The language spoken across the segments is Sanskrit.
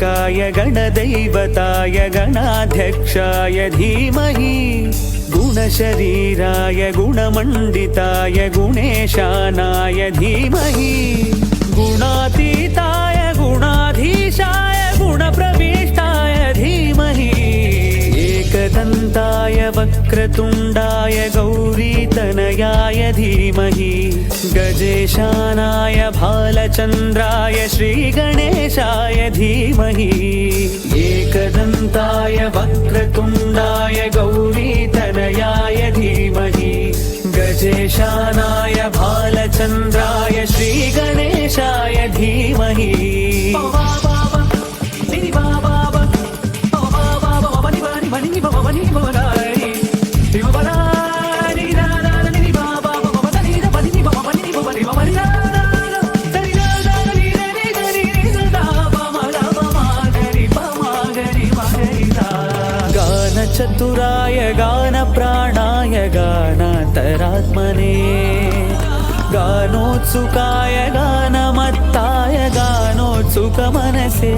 गणनायकाय गणदैवताय गणाध्यक्षाय धीमहि गुणशरीराय गुणमण्डिताय गुणेशानाय धीमहि गुणातीताय गुणाधीशाय गुणप्रविष्टाय धीमहि एकदन्ताय वक्रतुण्डाय गौरीतनयाय धीमहि गजेशानाय भालचन्द्राय श्रीगणेशाय धीमहि एकदन्ताय वक्रतुण्डाय गौरीतनयाय धीमहि गजेशानाय भालचन्द्राय श्रीगणेशाय धीमहि चतुराय गानप्राणाय गानान्तरात्मने गानोत्सुकाय गानमत्ताय गानोत्सुकमनसे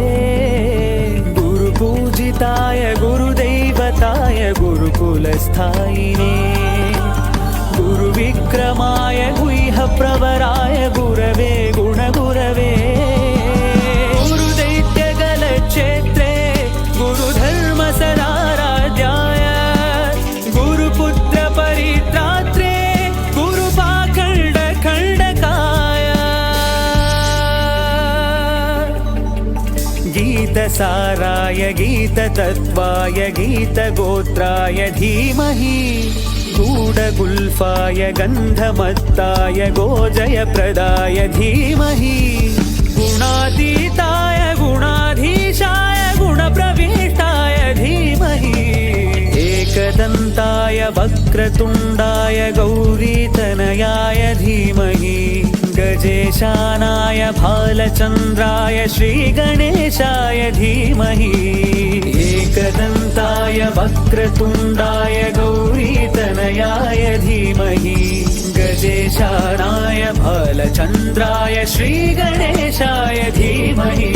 गुरुपूजिताय गुरुदैवताय गुरुकुलस्थायिने गुरुविक्रमाय गुह्यप्रवराय गुरवे गुणगुरवे गुरुदैत्यगलक्षेत्रे गुरुधर्मसदाराध्याय गुरुपुत्रपरित्रात्रे गुरुपाखण्डखण्डकाय गीतसाराय गीततत्त्वाय गीतगोत्राय धीमहि गूढगुल्फाय गन्धमत्ताय गोजयप्रदाय धीमहि गुणातीताय गुणाधीशाय गुणप्रविष्टाय धीमहि एकदन्ताय वक्रतुण्डाय गौरीतनयाय धीमहि गजेशानाय भालचन्द्राय श्रीगणेशाय धीमहि एकदन्ताय वक्रतुण्डाय गौरीतनयाय धीमहि गजेशानाय भालचन्द्राय श्रीगणेशाय धीमहि।